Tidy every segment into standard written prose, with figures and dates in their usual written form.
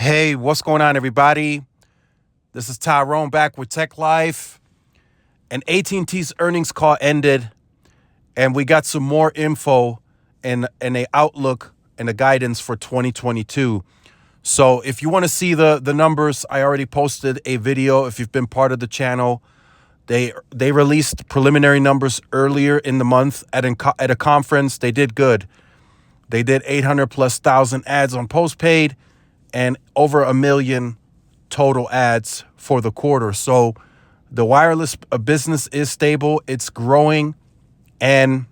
Hey, what's going on, everybody? This is Tyrone back with Tech Life. And AT&T's earnings call ended, and we got some more info and a outlook and a guidance for 2022. So if you want to see the numbers, I already posted a video. If you've been part of the channel, they released preliminary numbers earlier in the month at a conference. They did good. They did 800,000+ ads on postpaid and over 1 million total ads for the quarter. So the wireless business is stable. It's growing. And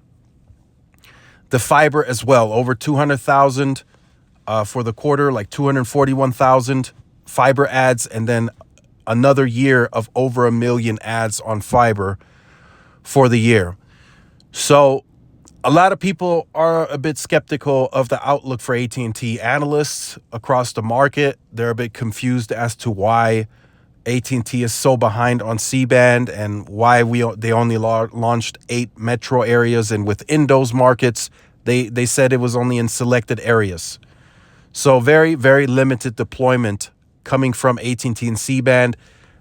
the fiber as well, over 200,000 for the quarter, like 241,000 fiber ads, and then another year of over 1 million ads on fiber for the year. So a lot of people are a bit skeptical of the outlook for AT&T. Analysts across the market, they're a bit confused as to why AT&T is so behind on C-band and why they only launched 8 metro areas, and within those markets, they said it was only in selected areas. So very, very limited deployment coming from AT&T and C-band.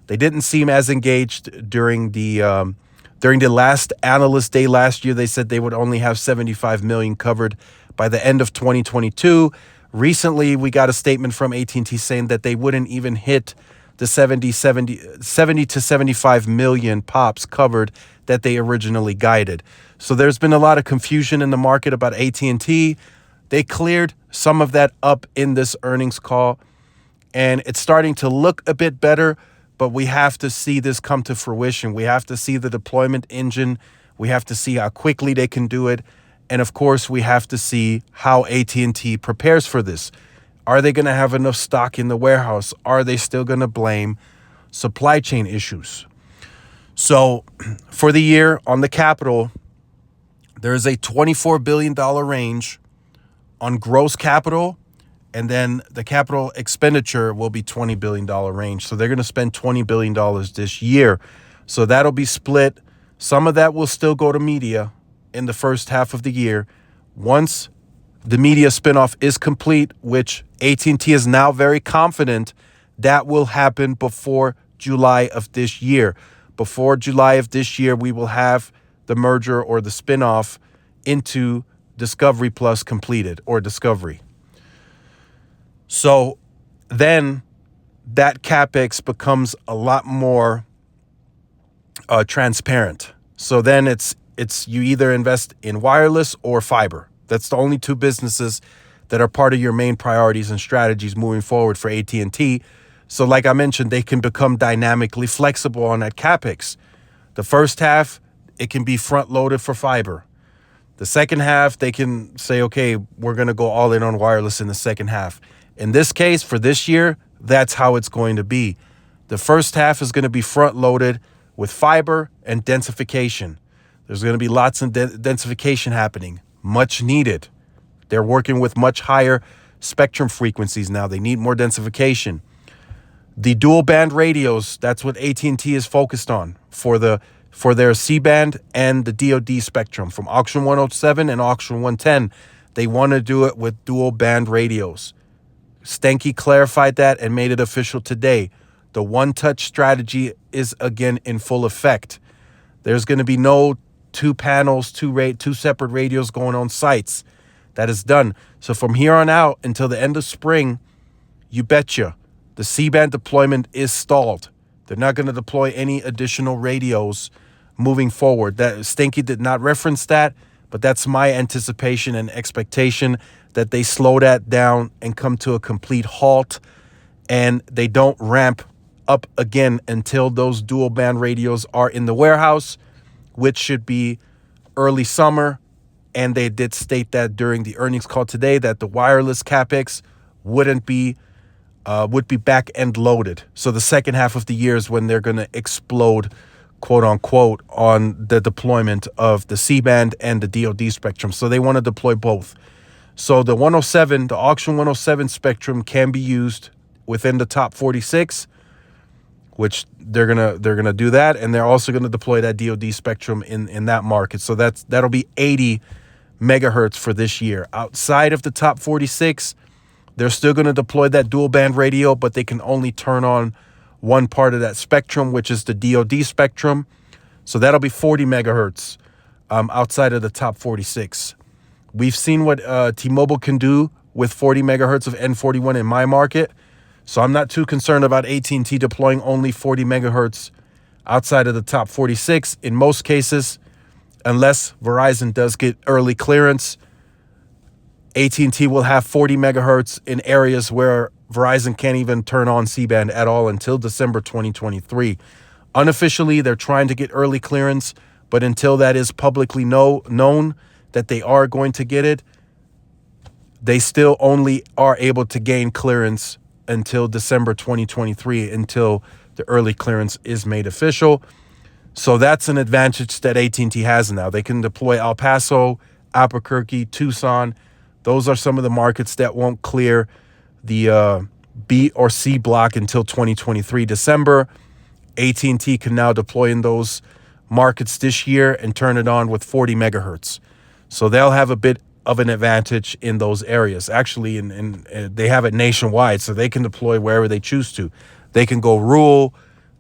They didn't seem as engaged during the last analyst day last year. They said they would only have 75 million covered by the end of 2022. Recently, we got a statement from AT&T saying that they wouldn't even hit the 70 to 75 million pops covered that they originally guided. So there's been a lot of confusion in the market about AT&T. They cleared some of that up in this earnings call, and it's starting to look a bit better, but we have to see this come to fruition. We have to see the deployment engine. We have to see how quickly they can do it. And of course, we have to see how AT&T prepares for this. Are they going to have enough stock in the warehouse? Are they still going to blame supply chain issues? So for the year on the capital, there is a $24 billion range on gross capital, and then the capital expenditure will be $20 billion range. So they're going to spend $20 billion this year. So that'll be split. Some of that will still go to media in the first half of the year. Once the media spinoff is complete, which AT&T is now very confident that will happen before July of this year. Before July of this year, we will have the merger or the spinoff into Discovery Plus completed, or Discovery. So then that CapEx becomes a lot more transparent. So then it's you either invest in wireless or fiber. That's the only two businesses that are part of your main priorities and strategies moving forward for AT&T. So like I mentioned, they can become dynamically flexible on that CapEx. The first half, it can be front loaded for fiber. The second half, they can say, okay, we're going to go all in on wireless in the second half. In this case, for this year, that's how it's going to be. The first half is going to be front loaded with fiber and densification. There's going to be lots of densification happening, much needed. They're working with much higher spectrum frequencies now. They need more densification. The dual band radios, that's what AT&T is focused on for their C-band and the DoD spectrum from Auction 107 and Auction 110. They want to do it with dual band radios. Stenke clarified that and made it official today. The one-touch strategy is again in full effect. There's going to be no two panels, two separate radios going on sites. That is done. So from here on out until the end of spring, you betcha, the C-band deployment is stalled. They're not going to deploy any additional radios moving forward. That Stenke did not reference that, but that's my anticipation and expectation that they slow that down and come to a complete halt, and they don't ramp up again until those dual band radios are in the warehouse, which should be early summer. And they did state that during the earnings call today that the wireless CapEx would be back end loaded. So the second half of the year is when they're going to explode, quote unquote, on the deployment of the C-band and the DoD spectrum. So they want to deploy both. So the Auction 107 spectrum can be used within the top 46, which they're gonna do that, and they're also gonna deploy that DoD spectrum in that market. So that'll be 80 megahertz for this year. Outside of the top 46, They're still going to deploy that dual band radio, but they can only turn on one part of that spectrum, which is the DoD spectrum. So that'll be 40 megahertz outside of the top 46. We've seen what T-Mobile can do with 40 megahertz of N41 in my market. So I'm not too concerned about AT&T deploying only 40 megahertz outside of the top 46. In most cases, unless Verizon does get early clearance, AT&T will have 40 megahertz in areas where Verizon can't even turn on C-band at all until December 2023. Unofficially, they're trying to get early clearance, but until that is publicly known that they are going to get it, they still only are able to gain clearance until December 2023, until the early clearance is made official. So that's an advantage that AT&T has now. They can deploy El Paso, Albuquerque, Tucson. Those are some of the markets that won't clear the B or C block until 2023 December. AT&T can now deploy in those markets this year and turn it on with 40 megahertz. So they'll have a bit of an advantage in those areas. Actually, they have it nationwide, so they can deploy wherever they choose to. They can go rural.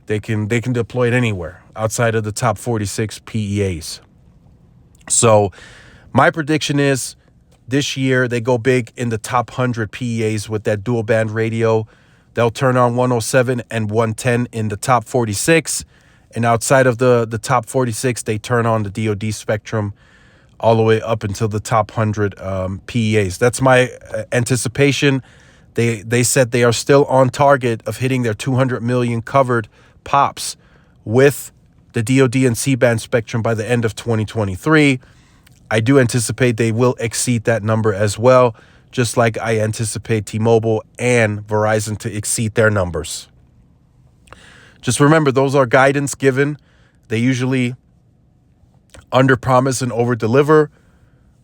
They can deploy it anywhere outside of the top 46 PEAs. So my prediction is this year they go big in the top 100 PEAs with that dual band radio. They'll turn on 107 and 110 in the top 46. And outside of the top 46, they turn on the DoD spectrum all the way up until the top 100 PEAs. That's my anticipation. They said they are still on target of hitting their 200 million covered pops with the DoD and C-band spectrum by the end of 2023. I do anticipate they will exceed that number as well, just like I anticipate T-Mobile and Verizon to exceed their numbers. Just remember, those are guidance given. They usually underpromise and overdeliver.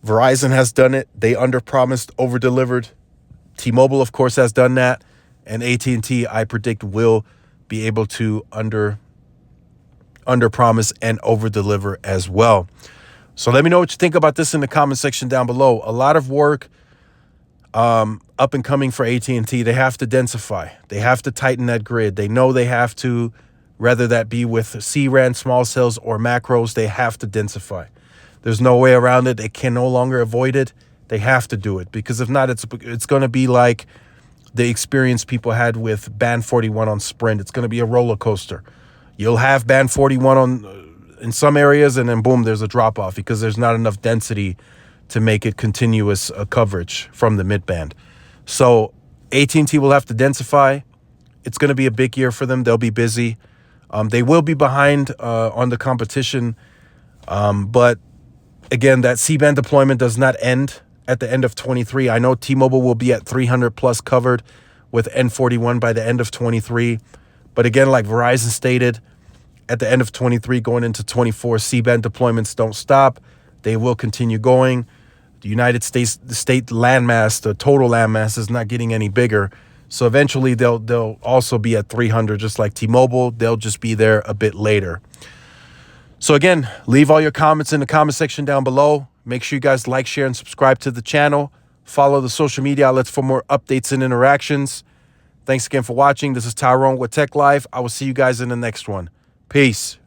Verizon has done it. They underpromised, overdelivered. T-Mobile, of course, has done that. And AT&T, I predict, will be able to underpromise and overdeliver as well. So let me know what you think about this in the comment section down below. A lot of work up and coming for AT&T. They have to densify. They have to tighten that grid. They know they have to, whether that be with C-RAN, small cells, or macros, they have to densify. There's no way around it. They can no longer avoid it. They have to do it, because if not, it's going to be like the experience people had with Band 41 on Sprint. It's going to be a roller coaster. You'll have Band 41 in some areas, and then boom, there's a drop off because there's not enough density to make it continuous coverage from the mid-band. So AT&T will have to densify. It's going to be a big year for them. They'll be busy. They will be behind on the competition. But again, that C-band deployment does not end at the end of 23. I know T-Mobile will be at 300 plus covered with N41 by the end of 23. But again, like Verizon stated, at the end of 23 going into 24, C-band deployments don't stop. They will continue going. The United States, the state landmass, the total landmass is not getting any bigger. So eventually they'll also be at 300, just like T-Mobile. They'll just be there a bit later. So again, leave all your comments in the comment section down below. Make sure you guys like, share, and subscribe to the channel. Follow the social media outlets for more updates and interactions. Thanks again for watching. This is Tyrone with Tech Life. I will see you guys in the next one. Peace.